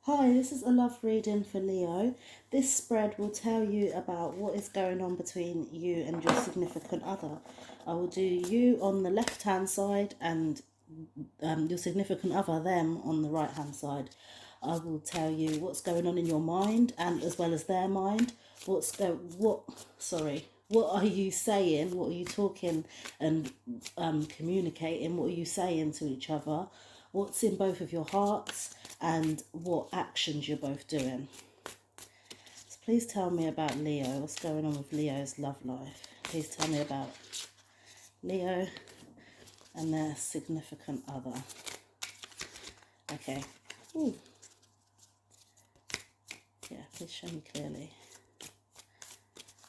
Hi, this is a love reading for Leo. This spread will tell you about what is going on between you and your significant other. I will do you on the left hand side and your significant other, them, on the right hand side. I will tell you what's going on in your mind and as well as their mind. What are you saying? What are you talking and communicating? What are you saying to each other? What's in both of your hearts and what actions you're both doing? So please tell me about Leo. What's going on with Leo's love life? Please tell me about Leo and their significant other. Okay. Ooh. Yeah, please show me clearly.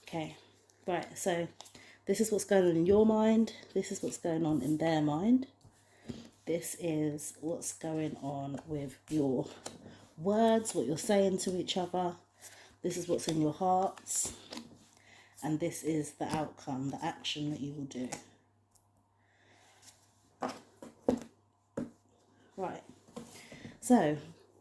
Okay. Right, so this is what's going on in your mind. This is what's going on in their mind. This is what's going on with your words, what you're saying to each other. This is what's in your hearts. And this is the outcome, the action that you will do. Right. So,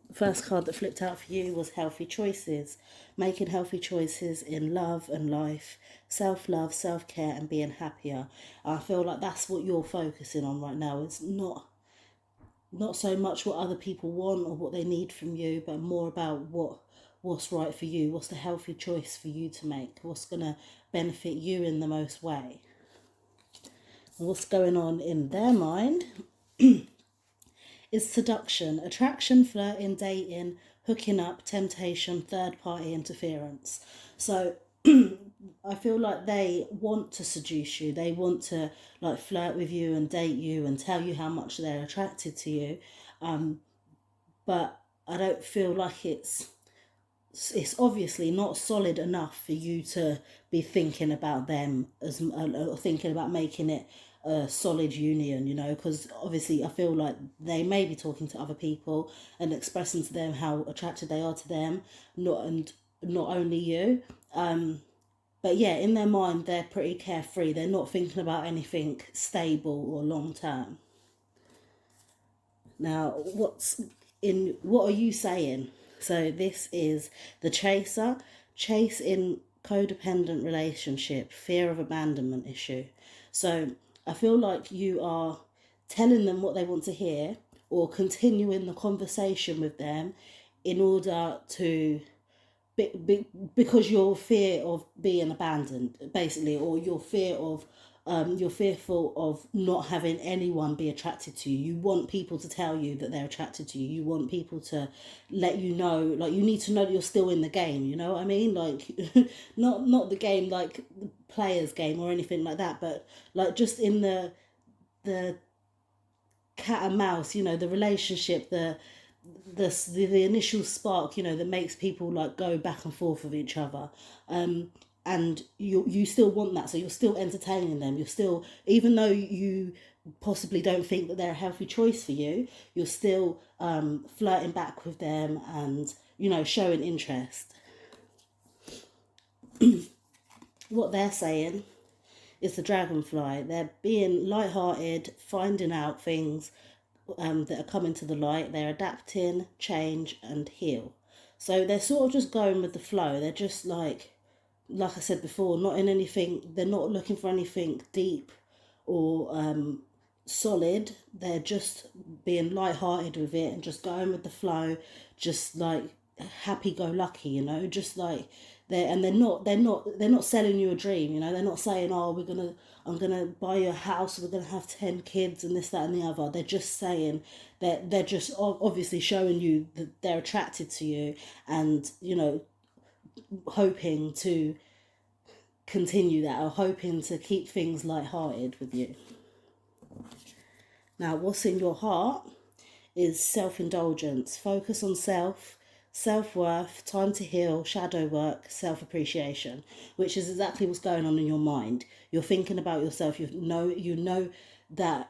the first card that flipped out for you was healthy choices. Making healthy choices in love and life, self-love, self-care, and being happier. I feel like that's what you're focusing on right now. It's not so much what other people want or what they need from you, but more about what's right for you, what's the healthy choice for you to make, what's going to benefit you in the most way. And what's going on in their mind is seduction, attraction, flirting, dating, hooking up, temptation, third party interference. So I feel like they want to seduce you. They want to like flirt with you and date you and tell you how much they're attracted to you. But I don't feel like it's obviously not solid enough for you to be thinking about them as or thinking about making it a solid union, because obviously I feel like they may be talking to other people and expressing to them how attracted they are to them, not only you. But yeah, in their mind they're pretty carefree. They're not thinking about anything stable or long term. Now, what are you saying? So this is the chaser, chase in codependent relationship, fear of abandonment issue. So I feel like you are telling them what they want to hear or continuing the conversation with them in order to because your fear of being abandoned, basically, or your fear of you're fearful of not having anyone be attracted to you. You want people to tell you that they're attracted to you. You want people to let you know, like you need to know that you're still in the game. You know what I mean? Like, not the game like the player's game or anything like that, but like just in the cat and mouse. The relationship, the initial spark, that makes people like go back and forth with each other. And you still want that, so you're still entertaining them. You're still, even though you possibly don't think that they're a healthy choice for you, you're still flirting back with them and showing interest. What they're saying is the dragonfly. They're being light-hearted, finding out things that are coming to the light. They're adapting, change, and heal. So they're sort of just going with the flow. They're just like I said before, not in anything. They're not looking for anything deep or solid. They're just being light-hearted with it and just going with the flow, just like happy-go-lucky, just like they're not selling you a dream. They're not saying, oh, I'm gonna buy you a house, we're gonna have 10 kids and this, that, and the other. They're just saying that they're just obviously showing you that they're attracted to you, and hoping to continue that, or hoping to keep things light-hearted with you. Now, what's in your heart is self-indulgence, focus on self-worth, time to heal, shadow work, self-appreciation, which is exactly what's going on in your mind. You're thinking about yourself. You know that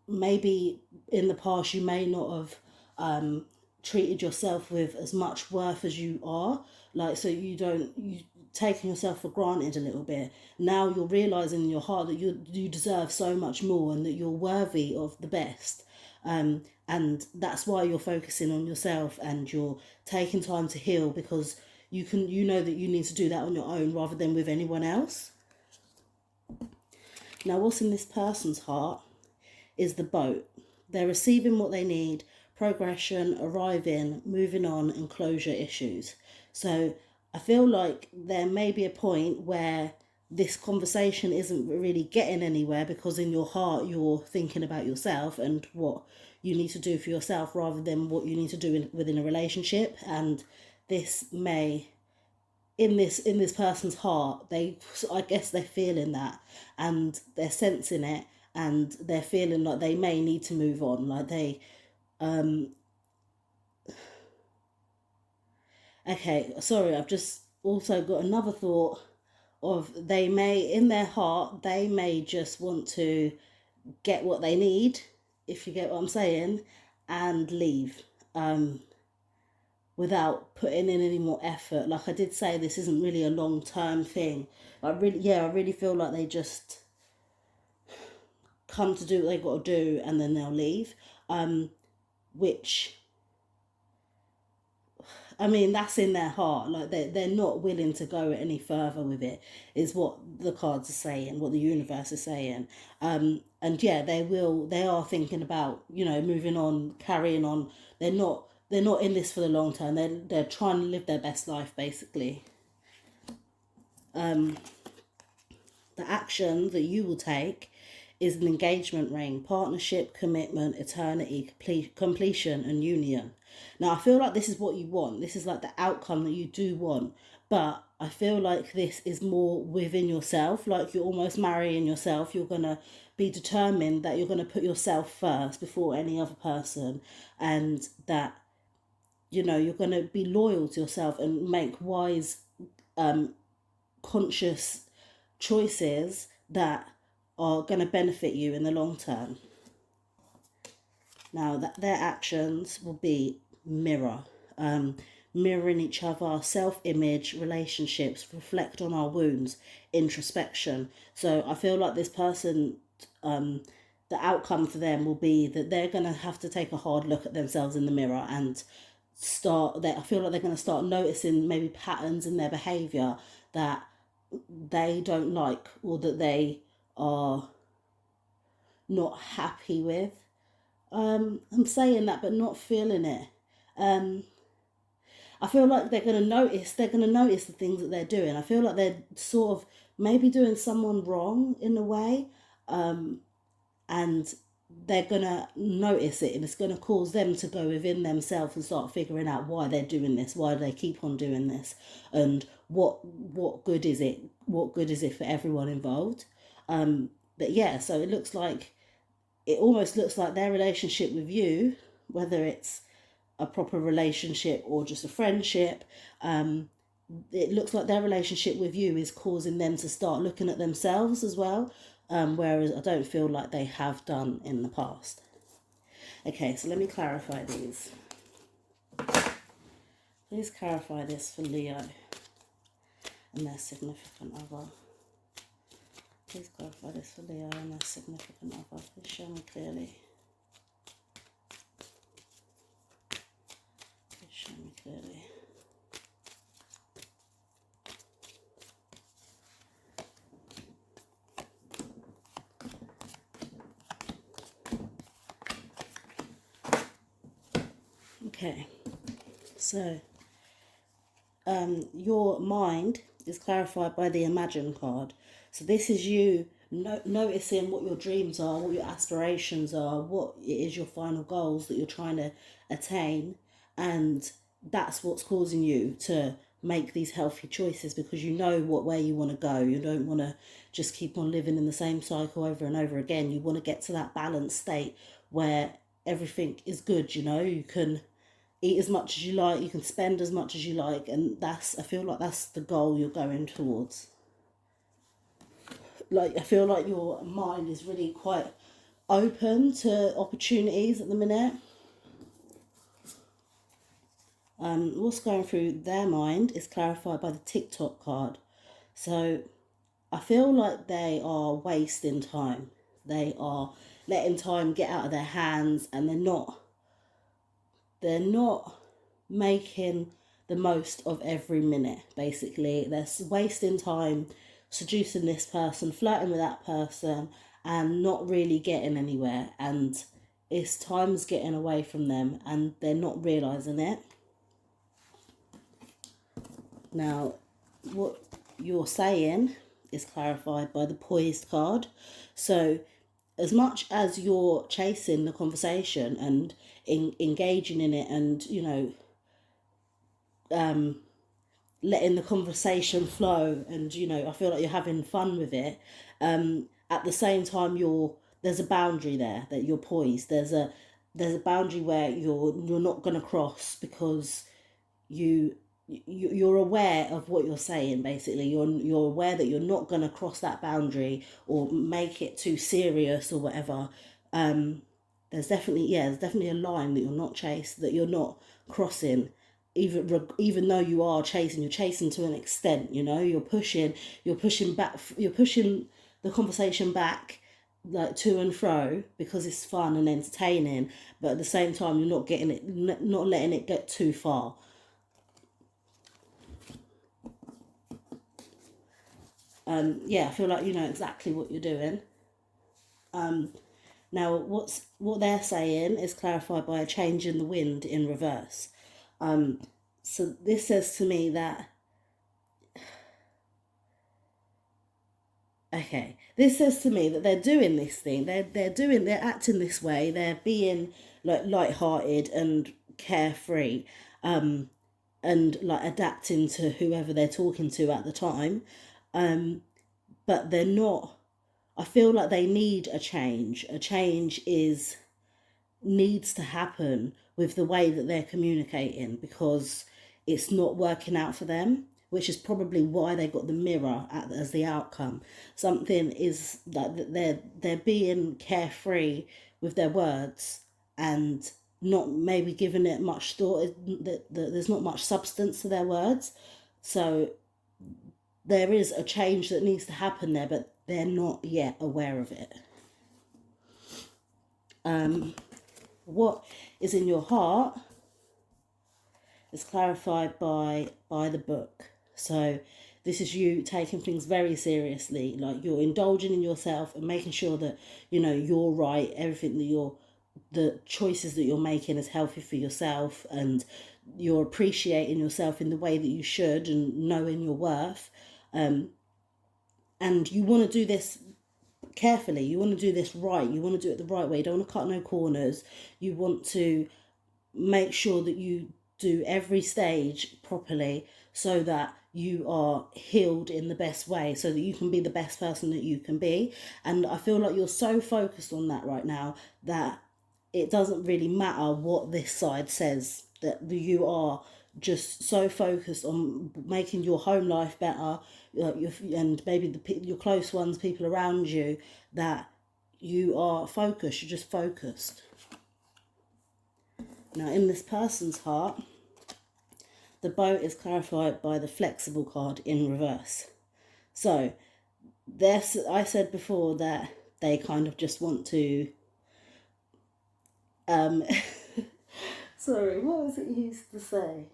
maybe in the past you may not have treated yourself with as much worth as you are, so you taking yourself for granted a little bit. Now you're realizing in your heart that you deserve so much more and that you're worthy of the best. And that's why you're focusing on yourself and you're taking time to heal, because you know that you need to do that on your own rather than with anyone else. Now, what's in this person's heart is the boat. They're receiving what they need, progression, arriving, moving on, and closure issues. So I feel like there may be a point where this conversation isn't really getting anywhere, because in your heart you're thinking about yourself and what you need to do for yourself rather than what you need to do within a relationship. And this may, in this person's heart, I guess they're feeling that, and they're sensing it, and they're feeling like they may need to move on, like they okay, sorry, I've just also got another thought of, they may, in their heart, they may just want to get what they need, if you get what I'm saying, and leave, without putting in any more effort. Like I did say, this isn't really a long-term thing. I really feel like they just come to do what they got to do and then they'll leave, which, I mean, that's in their heart. Like they're not willing to go any further with it, is what the cards are saying, what the universe is saying. And yeah, they are thinking about, moving on, carrying on. They're not in this for the long term. They're trying to live their best life, basically. The action that you will take is an engagement ring, partnership, commitment, eternity, completion, and union. Now, I feel like this is what you want. This is like the outcome that you do want. But I feel like this is more within yourself. Like you're almost marrying yourself. You're going to be determined that you're going to put yourself first before any other person. And that, you're going to be loyal to yourself and make wise, conscious choices that are going to benefit you in the long term. Now, that their actions will be mirror, mirroring each other, self-image, relationships, reflect on our wounds, introspection. So I feel like this person, the outcome for them will be that they're going to have to take a hard look at themselves in the mirror and I feel like they're going to start noticing maybe patterns in their behaviour that they don't like, or that they are not happy with. I'm saying that but not feeling it. I feel like they're going to notice the things that they're doing. I feel like they're sort of maybe doing someone wrong in a way, and they're going to notice it, and it's going to cause them to go within themselves and start figuring out why they're doing this, why they keep on doing this, and what good is it for everyone involved. But yeah, so it almost looks like their relationship with you, whether it's a proper relationship or just a friendship, it looks like their relationship with you is causing them to start looking at themselves as well, whereas I don't feel like they have done in the past. Okay, so let me clarify these. Please clarify this for Leo and their significant other. Please clarify this for Leo and their significant other. Please show me clearly. Please show me clearly. Okay, so your mind is clarified by the Imagine card. So this is you noticing what your dreams are, what your aspirations are, what it is your final goals that you're trying to attain, and that's what's causing you to make these healthy choices, because you know where you want to go. You don't want to just keep on living in the same cycle over and over again. You want to get to that balanced state where everything is good. You can eat as much as you like, you can spend as much as you like, and I feel like that's the goal you're going towards. Like, I feel like your mind is really quite open to opportunities at the minute. What's going through their mind is clarified by the TikTok card. So I feel like they are wasting time. They are letting time get out of their hands, and they're not making the most of every minute. Basically, they're wasting time seducing this person, flirting with that person, and not really getting anywhere, and it's time's getting away from them and they're not realizing it. Now, what you're saying is clarified by the poised card. So as much as you're chasing the conversation and engaging in it, and letting the conversation flow, and I feel like you're having fun with it, at the same time there's a boundary there that you're poised. There's a boundary where you're not going to cross, because you're aware of what you're saying. Basically, you're aware that you're not going to cross that boundary or make it too serious or whatever. There's definitely a line that you're not crossing, even though you're chasing to an extent. You're pushing the conversation back, like to and fro, because it's fun and entertaining, but at the same time you're not letting it get too far. I feel like you know exactly what you're doing. Now, what they're saying is clarified by a change in the wind in reverse. So this says to me that, okay, this says to me that they're doing this thing. They're acting this way. They're being like lighthearted and carefree, and like adapting to whoever they're talking to at the time. But they're not. I feel like they need a change. A change needs to happen with the way that they're communicating, because it's not working out for them, which is probably why they got the mirror as the outcome. Something is that they're being carefree with their words and not maybe giving it much thought. That there's not much substance to their words, so there is a change that needs to happen there, but they're not yet aware of it. What is in your heart is clarified by the book. So this is you taking things very seriously, like you're indulging in yourself and making sure that you're right. Everything that the choices that you're making is healthy for yourself, and you're appreciating yourself in the way that you should, and knowing your worth. And you want to do this carefully. You want to do this right. You want to do it the right way. You don't want to cut no corners. You want to make sure that you do every stage properly, so that you are healed in the best way, so that you can be the best person that you can be. And I feel like you're so focused on that right now that it doesn't really matter what this side says, that you are just so focused on making your home life better, and maybe your close ones, people around you, that you are focused. You're just focused. Now, in this person's heart, the boat is clarified by the flexible card in reverse. So, I said before that they kind of just want to sorry, what was it you used to say?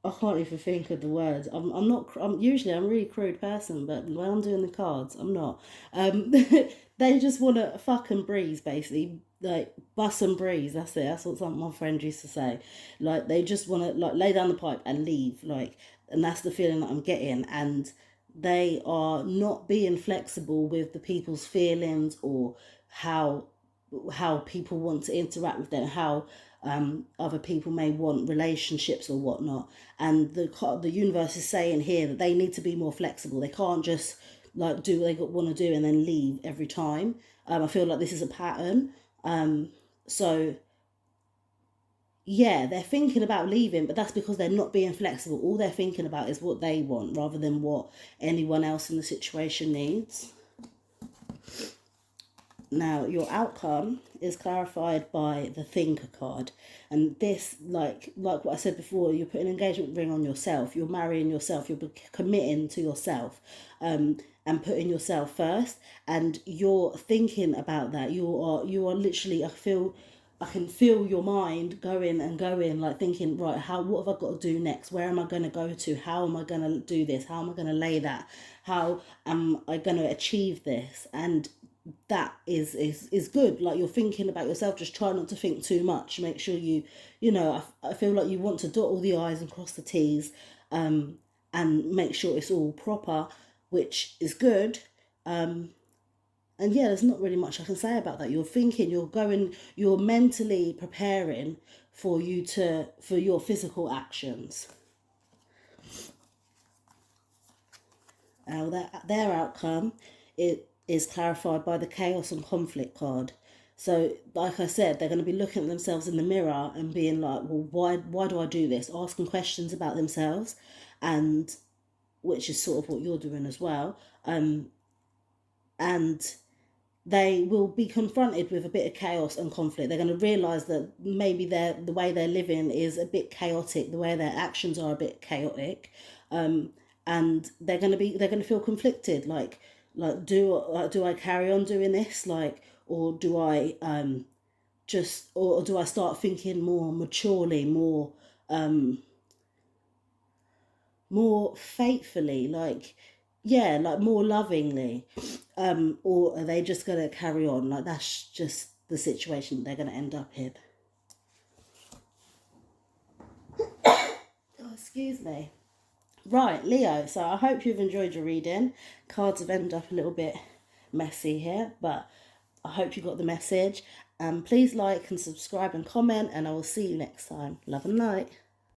I can't even think of the words. I'm not. Usually I'm a really crude person, but when I'm doing the cards, I'm not. They just want to fuck and breeze, basically, like bust and breeze. That's it. That's what some of my friends used to say. Like they just want to like lay down the pipe and leave. Like, and that's the feeling that I'm getting. And they are not being flexible with the people's feelings, or how people want to interact with them, how other people may want relationships or whatnot. And the universe is saying here that they need to be more flexible. They can't just like do what they want to do and then leave every time. I feel like this is a pattern. So yeah, they're thinking about leaving, but that's because they're not being flexible. All they're thinking about is what they want, rather than what anyone else in the situation needs. Now, your outcome is clarified by the Thinker card. And this, like what I said before, you're putting an engagement ring on yourself. You're marrying yourself. You're committing to yourself. and putting yourself first, and you're thinking about that. You are literally, I can feel your mind going and going, like thinking, right, what have I got to do next? Where am I going to go to? How am I going to do this? How am I going to lay that? How am I going to achieve this? And that is good. Like, you're thinking about yourself. Just try not to think too much. Make sure I feel like you want to dot all the I's and cross the T's, and make sure it's all proper, which is good. And yeah, there's not really much I can say about that. You're thinking, you're mentally preparing for your physical actions. Now, their outcome, it is clarified by the chaos and conflict card. So, like I said, they're going to be looking at themselves in the mirror and being like, well, why do I do this? Asking questions about themselves, and which is sort of what you're doing as well. And they will be confronted with a bit of chaos and conflict. They're going to realise that maybe the way they're living is a bit chaotic, the way their actions are a bit chaotic, and they're going to feel conflicted. Like do I carry on doing this, or do I or do I start thinking more maturely, more faithfully, like more lovingly, or are they just going to carry on? Like, that's just the situation they're going to end up in. Oh, excuse me. Right, Leo, so I hope you've enjoyed your reading. Cards have ended up a little bit messy here, but I hope you got the message. Please like and subscribe and comment, and I will see you next time. Love and light.